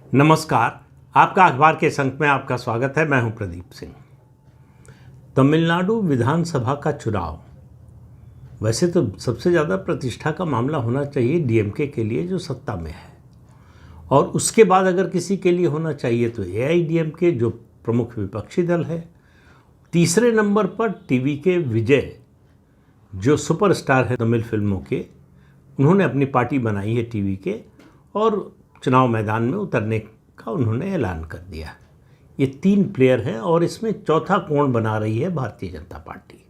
नमस्कार। आपका अखबार के संक में आपका स्वागत है। मैं हूं प्रदीप सिंह। तमिलनाडु विधानसभा का चुनाव वैसे तो सबसे ज़्यादा प्रतिष्ठा का मामला होना चाहिए डीएमके के लिए, जो सत्ता में है, और उसके बाद अगर किसी के लिए होना चाहिए तो एआईडीएमके, जो प्रमुख विपक्षी दल है। तीसरे नंबर पर टीवी के विजय, जो सुपरस्टार है तमिल फिल्मों के, उन्होंने अपनी पार्टी बनाई है टीवी के, और चुनाव मैदान में उतरने का उन्होंने ऐलान कर दिया। ये 3 प्लेयर हैं और इसमें चौथा कोण बना रही है भारतीय जनता पार्टी।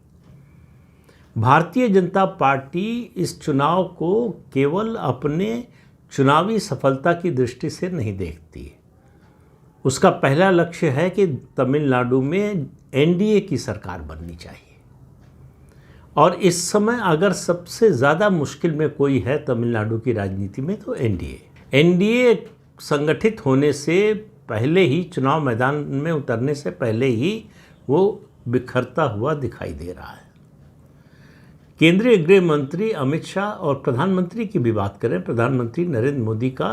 भारतीय जनता पार्टी इस चुनाव को केवल अपने चुनावी सफलता की दृष्टि से नहीं देखती। उसका पहला लक्ष्य है कि तमिलनाडु में एनडीए की सरकार बननी चाहिए। और इस समय अगर सबसे ज़्यादा मुश्किल में कोई है तमिलनाडु की राजनीति में तो एनडीए संगठित होने से पहले ही, चुनाव मैदान में उतरने से पहले ही वो बिखरता हुआ दिखाई दे रहा है। केंद्रीय गृह मंत्री अमित शाह और प्रधानमंत्री की भी बात करें, प्रधानमंत्री नरेंद्र मोदी का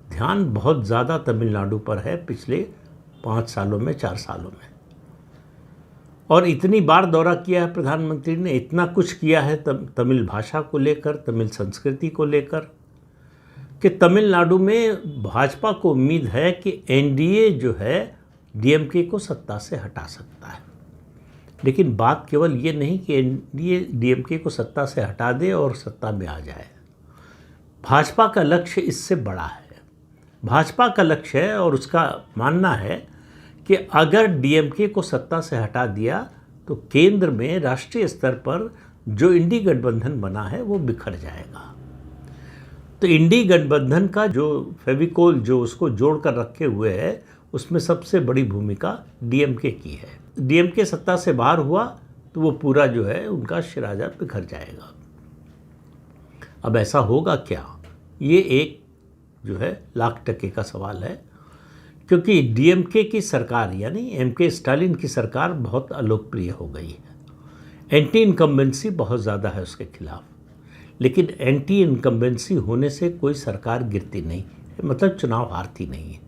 ध्यान बहुत ज़्यादा तमिलनाडु पर है पिछले 5 सालों में, 4 सालों में। और इतनी बार दौरा किया है प्रधानमंत्री ने, इतना कुछ किया है तमिल भाषा को लेकर, तमिल संस्कृति को लेकर, कि तमिलनाडु में भाजपा को उम्मीद है कि एनडीए जो है डीएमके को सत्ता से हटा सकता है। लेकिन बात केवल ये नहीं कि एनडीए डीएमके को सत्ता से हटा दे और सत्ता में आ जाए। भाजपा का लक्ष्य इससे बड़ा है। भाजपा का लक्ष्य है और उसका मानना है कि अगर डीएमके को सत्ता से हटा दिया तो केंद्र में राष्ट्रीय स्तर पर जो इंडी गठबंधन बना है वो बिखर जाएगा। तो इंडी गठबंधन का जो फेविकोल जो उसको जोड़ कर रखे हुए है, उसमें सबसे बड़ी भूमिका डीएमके की है। डीएमके सत्ता से बाहर हुआ तो वो पूरा जो है उनका शिराजा बिखर जाएगा। अब ऐसा होगा क्या, ये एक जो है लाख टके का सवाल है, क्योंकि डीएमके की सरकार यानी एमके स्टालिन की सरकार बहुत अलोकप्रिय हो गई है। एंटी इनकम्बेंसी बहुत ज़्यादा है उसके खिलाफ। लेकिन एंटी इनकम्बेंसी होने से कोई सरकार गिरती नहीं है, मतलब चुनाव हारती नहीं है।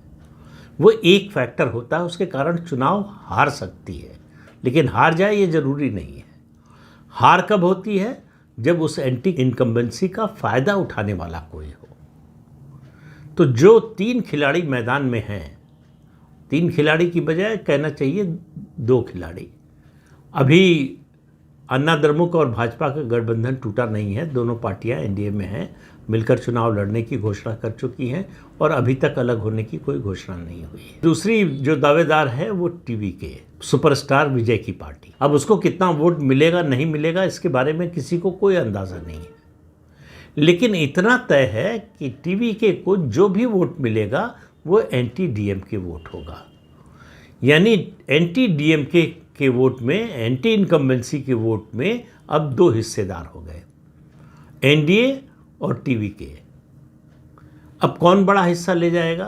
वो एक फैक्टर होता है, उसके कारण चुनाव हार सकती है, लेकिन हार जाए ये ज़रूरी नहीं है। हार कब होती है? जब उस एंटी इनकम्बेंसी का फ़ायदा उठाने वाला कोई हो। तो जो 3 खिलाड़ी मैदान में हैं, 3 खिलाड़ी की बजाय कहना चाहिए 2 खिलाड़ी। अभी अन्ना द्रमुक और भाजपा का गठबंधन टूटा नहीं है, दोनों पार्टियां एनडीए में हैं, मिलकर चुनाव लड़ने की घोषणा कर चुकी हैं और अभी तक अलग होने की कोई घोषणा नहीं हुई है। दूसरी जो दावेदार है वो टीवी के सुपरस्टार विजय की पार्टी। अब उसको कितना वोट मिलेगा नहीं मिलेगा इसके बारे में किसी को कोई अंदाज़ा नहीं है, लेकिन इतना तय है कि टीवी के को जो भी वोट मिलेगा वो एंटी डीएमके वोट होगा। यानी एंटी डीएमके के वोट में, एंटी इनकम्बेंसी के वोट में अब 2 हिस्सेदार हो गए, एनडीए और टीवी के। अब कौन बड़ा हिस्सा ले जाएगा,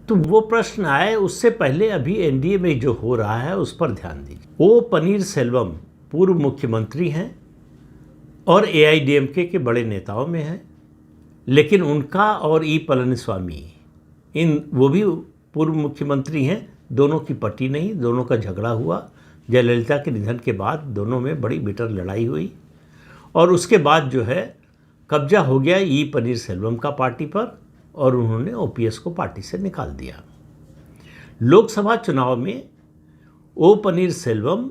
तो वो प्रश्न आए, उससे पहले अभी एनडीए में जो हो रहा है उस पर ध्यान दीजिए। ओ पनीरसेल्वम पूर्व मुख्यमंत्री हैं और एआईडीएमके के बड़े नेताओं में हैं, लेकिन उनका और ई पलनीस्वामी, वो भी पूर्व मुख्यमंत्री हैं, दोनों की पटी नहीं, दोनों का झगड़ा हुआ। जयललिता के निधन के बाद दोनों में बड़ी बिटर लड़ाई हुई और उसके बाद जो है कब्जा हो गया ई पनीरसेल्वम का पार्टी पर और उन्होंने ओपीएस को पार्टी से निकाल दिया। लोकसभा चुनाव में ओ पनीरसेल्वम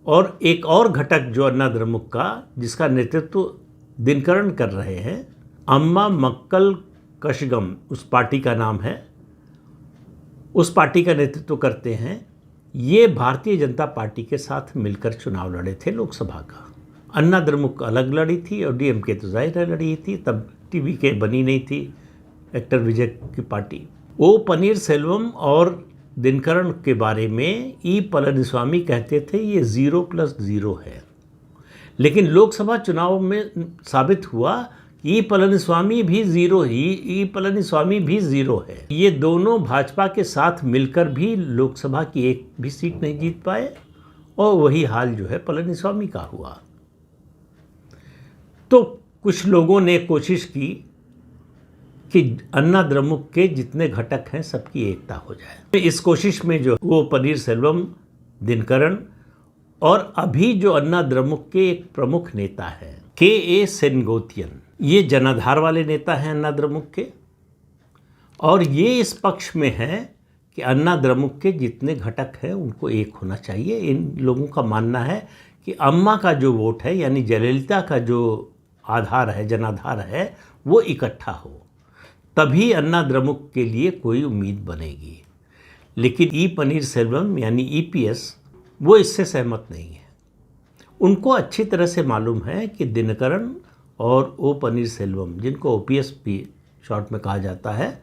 और एक और घटक जो अन्ना द्रमुक का, जिसका नेतृत्व दिनकरण कर रहे हैं, अम्मा मक्कल कशगम उस पार्टी का नाम है, उस पार्टी का नेतृत्व करते हैं। ये भारतीय जनता पार्टी के साथ मिलकर चुनाव लड़े थे लोकसभा का। अन्ना द्रमुक अलग लड़ी थी और डीएमके तो जाहिर है लड़ी थी, तब टीवी के बनी नहीं थी एक्टर विजय की पार्टी। ओ पनीरसेल्वम और दिनकरण के बारे में ई पलनीस्वामी कहते थे ये 0+0 है, लेकिन लोकसभा चुनाव में साबित हुआ ई पलनीस्वामी भी 0 है। ये दोनों भाजपा के साथ मिलकर भी लोकसभा की एक भी सीट नहीं जीत पाए और वही हाल जो है पलनीस्वामी का हुआ। तो कुछ लोगों ने कोशिश की कि अन्ना द्रमुक के जितने घटक हैं सबकी एकता हो जाए। इस कोशिश में जो वो पनीरसेल्वम, दिनकरन और अभी जो अन्ना द्रमुक के एक प्रमुख नेता है के सेनगोतियन, ये जनाधार वाले नेता हैं अन्ना द्रमुक के, और ये इस पक्ष में है कि अन्ना द्रमुक के जितने घटक हैं उनको एक होना चाहिए। इन लोगों का मानना है कि अम्मा का जो वोट है, यानी जयललिता का जो आधार है, जनाधार है, वो इकट्ठा हो, तभी अन्ना द्रमुक के लिए कोई उम्मीद बनेगी। लेकिन ई पनीरसेल्वम यानी ईपीएस वो इससे सहमत नहीं है। उनको अच्छी तरह से मालूम है कि दिनकरन और ओ पनीरसेल्वम, जिनको ओपीएस भी शॉर्ट में कहा जाता है,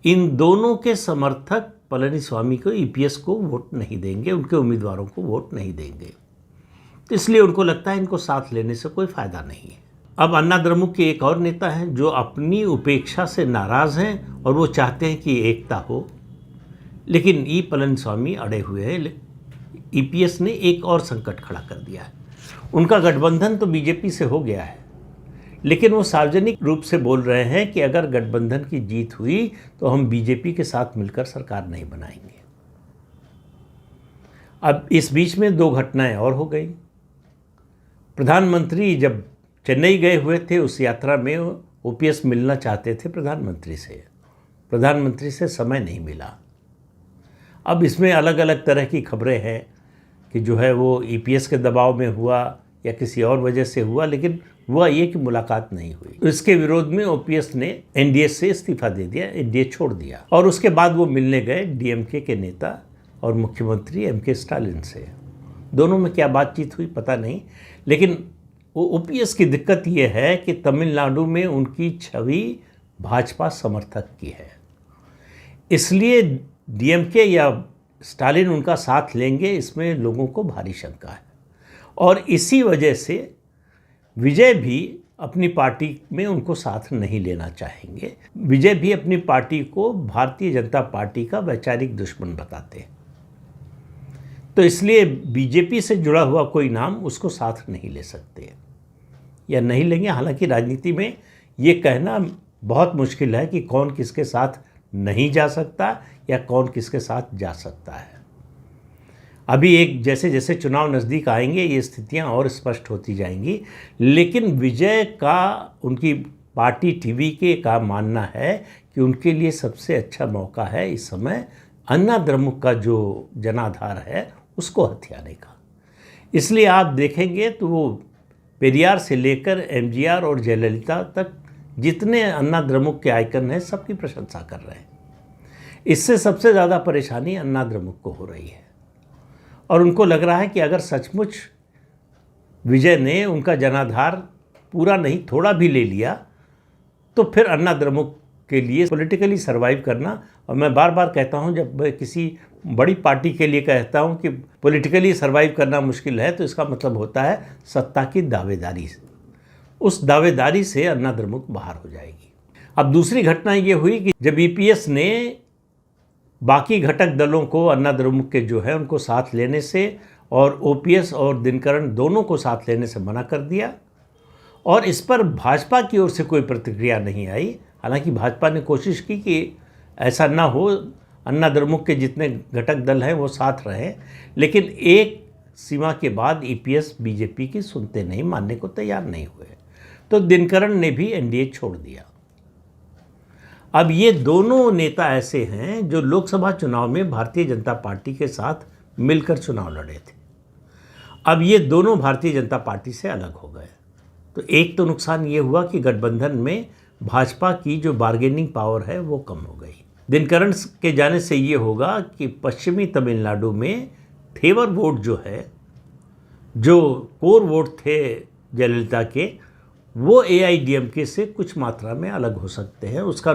इन दोनों के समर्थक पलनीस्वामी को, ईपीएस को वोट नहीं देंगे, उनके उम्मीदवारों को वोट नहीं देंगे। तो इसलिए उनको लगता है इनको साथ लेने से कोई फ़ायदा नहीं है। अब अन्ना द्रमुक के एक और नेता हैं जो अपनी उपेक्षा से नाराज़ हैं और वो चाहते हैं कि एकता हो, लेकिन ई पलनीस्वामी अड़े हुए हैं। ईपीएस ने एक और संकट खड़ा कर दिया है। उनका गठबंधन तो बीजेपी से हो गया है, लेकिन वो सार्वजनिक रूप से बोल रहे हैं कि अगर गठबंधन की जीत हुई तो हम बीजेपी के साथ मिलकर सरकार नहीं बनाएंगे। अब इस बीच में दो घटनाएं और हो गई। प्रधानमंत्री जब चेन्नई गए हुए थे, उस यात्रा में ओपीएस मिलना चाहते थे प्रधानमंत्री से समय नहीं मिला। अब इसमें अलग अलग तरह की खबरें हैं कि जो है वो ईपीएस के दबाव में हुआ या किसी और वजह से हुआ, लेकिन हुआ ये कि मुलाकात नहीं हुई। इसके विरोध में ओपीएस ने एनडीए से इस्तीफा दे दिया, एनडीए छोड़ दिया, और उसके बाद वो मिलने गए डीएमके के नेता और मुख्यमंत्री एमके स्टालिन से। दोनों में क्या बातचीत हुई पता नहीं, लेकिन वो ओपीएस की दिक्कत ये है कि तमिलनाडु में उनकी छवि भाजपा समर्थक की है, इसलिए डीएमके या स्टालिन उनका साथ लेंगे, इसमें लोगों को भारी शंका है। और इसी वजह से विजय भी अपनी पार्टी में उनको साथ नहीं लेना चाहेंगे। विजय भी अपनी पार्टी को भारतीय जनता पार्टी का वैचारिक दुश्मन बताते हैं, तो इसलिए बीजेपी से जुड़ा हुआ कोई नाम उसको साथ नहीं ले सकते या नहीं लेंगे। हालांकि राजनीति में ये कहना बहुत मुश्किल है कि कौन किसके साथ नहीं जा सकता या कौन किसके साथ जा सकता है। अभी एक जैसे जैसे चुनाव नज़दीक आएंगे ये स्थितियां और स्पष्ट होती जाएंगी, लेकिन विजय का, उनकी पार्टी टीवीके का मानना है कि उनके लिए सबसे अच्छा मौका है इस समय अन्ना द्रमुक का जो जनाधार है उसको हथियाने का। इसलिए आप देखेंगे तो वो पेरियार से लेकर एमजीआर और जयललिता तक जितने अन्ना द्रमुक के आइकन हैं सबकी प्रशंसा कर रहे हैं। इससे सबसे ज़्यादा परेशानी अन्ना द्रमुक को हो रही है, और उनको लग रहा है कि अगर सचमुच विजय ने उनका जनाधार पूरा नहीं थोड़ा भी ले लिया तो फिर अन्ना द्रमुक के लिए पॉलिटिकली सर्वाइव करना, और मैं बार बार कहता हूं, जब मैं किसी बड़ी पार्टी के लिए कहता हूं कि पॉलिटिकली सर्वाइव करना मुश्किल है, तो इसका मतलब होता है सत्ता की दावेदारी से। उस दावेदारी से अन्ना द्रमुक बाहर हो जाएगी। अब दूसरी घटना ये हुई कि जब ईपीएस ने बाकी घटक दलों को अन्ना द्रमुक के जो है उनको साथ लेने से और ओपीएस और दिनकरन दोनों को साथ लेने से मना कर दिया, और इस पर भाजपा की ओर से कोई प्रतिक्रिया नहीं आई। हालांकि भाजपा ने कोशिश की कि ऐसा ना हो, अन्ना द्रमुक के जितने घटक दल हैं वो साथ रहें, लेकिन एक सीमा के बाद ईपीएस बीजेपी की सुनते नहीं, मानने को तैयार नहीं हुए, तो दिनकरन ने भी एनडीए छोड़ दिया। अब ये दोनों नेता ऐसे हैं जो लोकसभा चुनाव में भारतीय जनता पार्टी के साथ मिलकर चुनाव लड़े थे। अब ये दोनों भारतीय जनता पार्टी से अलग हो गए, तो एक तो नुकसान ये हुआ कि गठबंधन में भाजपा की जो बार्गेनिंग पावर है वो कम हो गई। दिनकरन के जाने से ये होगा कि पश्चिमी तमिलनाडु में फेवर वोट जो है, जो कोर वोट थे जयललिता के, वो एआईडीएमके से कुछ मात्रा में अलग हो सकते हैं, उसका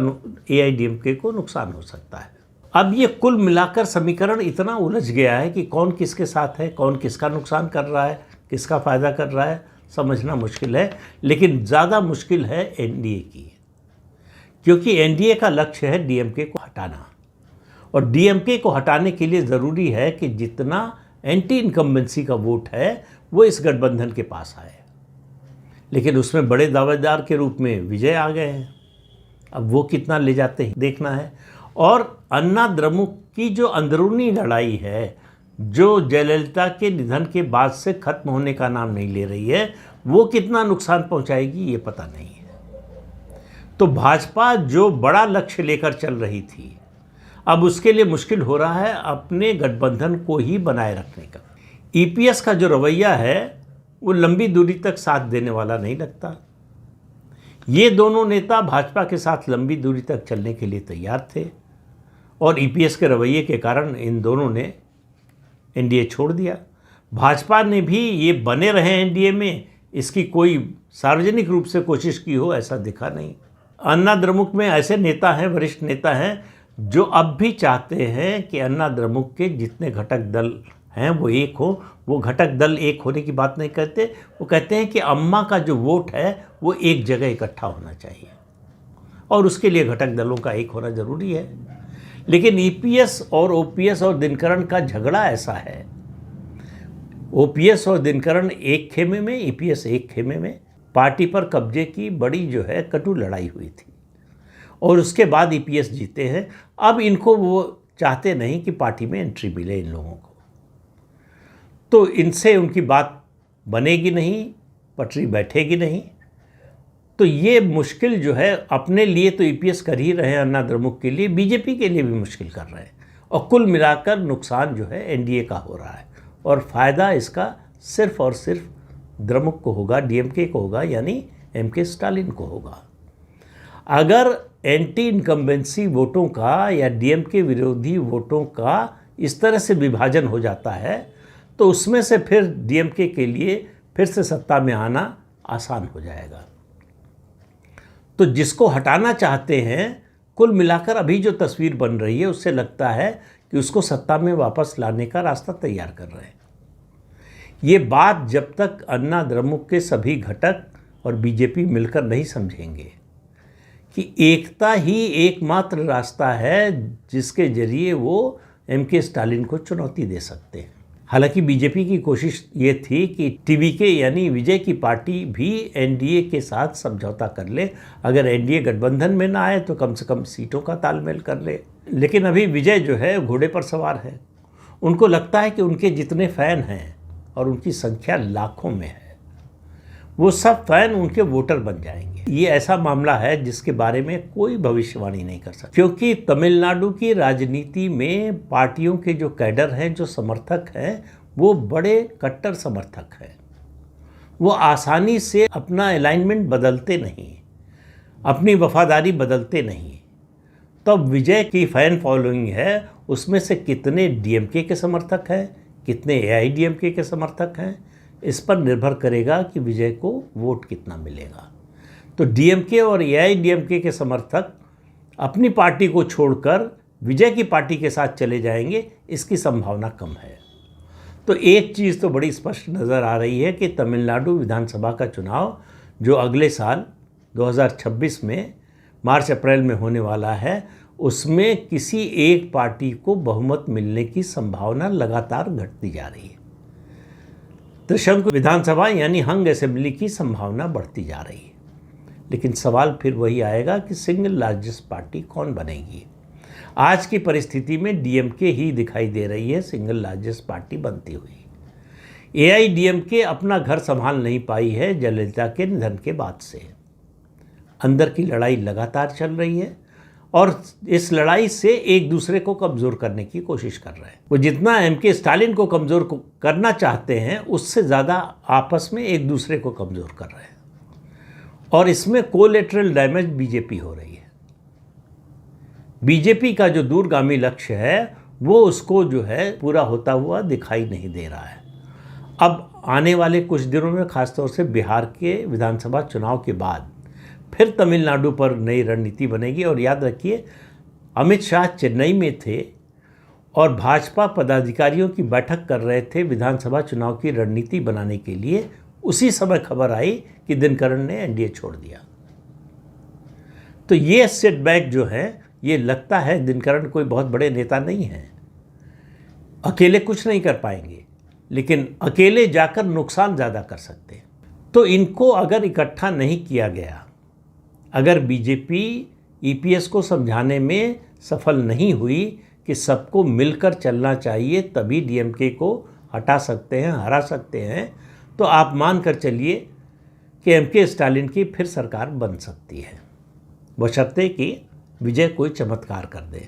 एआईडीएमके को नुकसान हो सकता है। अब ये कुल मिलाकर समीकरण इतना उलझ गया है कि कौन किसके साथ है, कौन किसका नुकसान कर रहा है, किसका फ़ायदा कर रहा है, समझना मुश्किल है। लेकिन ज़्यादा मुश्किल है एनडीए की, क्योंकि एनडीए का लक्ष्य है डीएमके को हटाना, और डीएमके को हटाने के लिए ज़रूरी है कि जितना एंटी इनकम्बेंसी का वोट है वो इस गठबंधन के पास आए। लेकिन उसमें बड़े दावेदार के रूप में विजय आ गए हैं, अब वो कितना ले जाते हैं देखना है। और अन्ना द्रमुक की जो अंदरूनी लड़ाई है, जो जयललिता के निधन के बाद से खत्म होने का नाम नहीं ले रही है, वो कितना नुकसान पहुंचाएगी ये पता नहीं है। तो भाजपा जो बड़ा लक्ष्य लेकर चल रही थी, अब उसके लिए मुश्किल हो रहा है अपने गठबंधन को ही बनाए रखने का। ईपीएस का जो रवैया है वो लंबी दूरी तक साथ देने वाला नहीं लगता। ये दोनों नेता भाजपा के साथ लंबी दूरी तक चलने के लिए तैयार थे और ईपीएस के रवैये के कारण इन दोनों ने एनडीए छोड़ दिया। भाजपा ने भी ये बने रहे एनडीए में, इसकी कोई सार्वजनिक रूप से कोशिश की हो ऐसा दिखा नहीं। अन्ना द्रमुक में ऐसे नेता हैं, वरिष्ठ नेता हैं, जो अब भी चाहते हैं कि अन्ना द्रमुक के जितने घटक दल हैं वो एक हो। वो घटक दल एक होने की बात नहीं कहते, वो कहते हैं कि अम्मा का जो वोट है वो एक जगह इकट्ठा होना चाहिए और उसके लिए घटक दलों का एक होना ज़रूरी है। लेकिन ईपीएस और ओपीएस और दिनकरण का झगड़ा ऐसा है, ओपीएस और दिनकरण एक खेमे में, ईपीएस एक खेमे में। पार्टी पर कब्जे की बड़ी जो है कटु लड़ाई हुई थी और उसके बाद ईपीएस जीते हैं। अब इनको वो चाहते नहीं कि पार्टी में एंट्री मिले इन लोगों को, तो इनसे उनकी बात बनेगी नहीं, पटरी बैठेगी नहीं। तो ये मुश्किल जो है अपने लिए तो ईपीएस कर ही रहे हैं, अन्ना द्रमुक के लिए, बीजेपी के लिए भी मुश्किल कर रहे हैं और कुल मिलाकर नुकसान जो है एनडीए का हो रहा है और फ़ायदा इसका सिर्फ और सिर्फ द्रमुक को होगा, डीएमके को होगा, यानी एमके स्टालिन को होगा। अगर एंटी इनकम्बेंसी वोटों का या डीएमके विरोधी वोटों का इस तरह से विभाजन हो जाता है तो उसमें से फिर डीएमके के लिए फिर से सत्ता में आना आसान हो जाएगा। तो जिसको हटाना चाहते हैं, कुल मिलाकर अभी जो तस्वीर बन रही है उससे लगता है कि उसको सत्ता में वापस लाने का रास्ता तैयार कर रहे हैं। ये बात जब तक अन्ना द्रमुक के सभी घटक और बीजेपी मिलकर नहीं समझेंगे कि एकता ही एकमात्र रास्ता है जिसके जरिए वो एमके स्टालिन को चुनौती दे सकते हैं। हालांकि बीजेपी की कोशिश ये थी कि टीवीके यानी विजय की पार्टी भी एनडीए के साथ समझौता कर ले, अगर एनडीए गठबंधन में ना आए तो कम से कम सीटों का तालमेल कर ले। लेकिन अभी विजय जो है घोड़े पर सवार है। उनको लगता है कि उनके जितने फ़ैन हैं और उनकी संख्या लाखों में है, वो सब फैन उनके वोटर बन जाएंगे। ये ऐसा मामला है जिसके बारे में कोई भविष्यवाणी नहीं कर सकता, क्योंकि तमिलनाडु की राजनीति में पार्टियों के जो कैडर हैं, जो समर्थक हैं, वो बड़े कट्टर समर्थक हैं। वो आसानी से अपना अलाइनमेंट बदलते नहीं, अपनी वफादारी बदलते नहीं। तब विजय की फैन फॉलोइंग है, उसमें से कितने डीएमके के समर्थक हैं, कितने एआईडीएमके के समर्थक हैं, इस पर निर्भर करेगा कि विजय को वोट कितना मिलेगा। तो डीएमके और एआईडीएमके के समर्थक अपनी पार्टी को छोड़कर विजय की पार्टी के साथ चले जाएंगे, इसकी संभावना कम है। तो एक चीज़ तो बड़ी स्पष्ट नज़र आ रही है कि तमिलनाडु विधानसभा का चुनाव जो अगले साल 2026 में मार्च अप्रैल में होने वाला है, उसमें किसी एक पार्टी को बहुमत मिलने की संभावना लगातार घटती जा रही है। त्रिशंकु विधानसभा यानी हंग असेंबली की संभावना बढ़ती जा रही है। लेकिन सवाल फिर वही आएगा कि सिंगल लार्जेस्ट पार्टी कौन बनेगी। आज की परिस्थिति में डीएमके ही दिखाई दे रही है सिंगल लार्जेस्ट पार्टी बनती हुई। एआईडीएमके अपना घर संभाल नहीं पाई है जयललिता के निधन के बाद से। अंदर की लड़ाई लगातार चल रही है और इस लड़ाई से एक दूसरे को कमज़ोर करने की कोशिश कर रहे हैं। वो जितना एमके स्टालिन को कमज़ोर करना चाहते हैं, उससे ज़्यादा आपस में एक दूसरे को कमज़ोर कर रहे हैं और इसमें कोलेटरल डैमेज बीजेपी हो रही है। बीजेपी का जो दूरगामी लक्ष्य है वो उसको जो है पूरा होता हुआ दिखाई नहीं दे रहा है। अब आने वाले कुछ दिनों में, खासतौर से बिहार के विधानसभा चुनाव के बाद, फिर तमिलनाडु पर नई रणनीति बनेगी। और याद रखिए, अमित शाह चेन्नई में थे और भाजपा पदाधिकारियों की बैठक कर रहे थे विधानसभा चुनाव की रणनीति बनाने के लिए। उसी समय खबर आई कि दिनकरण ने एनडीए छोड़ दिया। तो ये सेटबैक जो है, ये लगता है दिनकरण कोई बहुत बड़े नेता नहीं हैं, अकेले कुछ नहीं कर पाएंगे, लेकिन अकेले जाकर नुकसान ज़्यादा कर सकते हैं। तो इनको अगर इकट्ठा नहीं किया गया, अगर बीजेपी ईपीएस को समझाने में सफल नहीं हुई कि सबको मिलकर चलना चाहिए, तभी डीएमके को हटा सकते हैं, हरा सकते हैं, तो आप मान कर चलिए कि एमके स्टालिन की फिर सरकार बन सकती है, बशर्ते कि विजय कोई चमत्कार कर दे,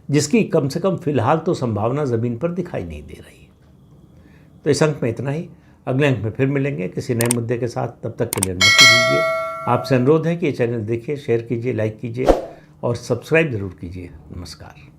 जिसकी कम से कम फिलहाल तो संभावना ज़मीन पर दिखाई नहीं दे रही। तो इस अंक में इतना ही। अगले अंक में फिर मिलेंगे किसी नए मुद्दे के साथ। तब तक के लिए नमस्ते दीजिए। आपसे अनुरोध है कि ये चैनल देखिए, शेयर कीजिए, लाइक कीजिए और सब्सक्राइब जरूर कीजिए। नमस्कार।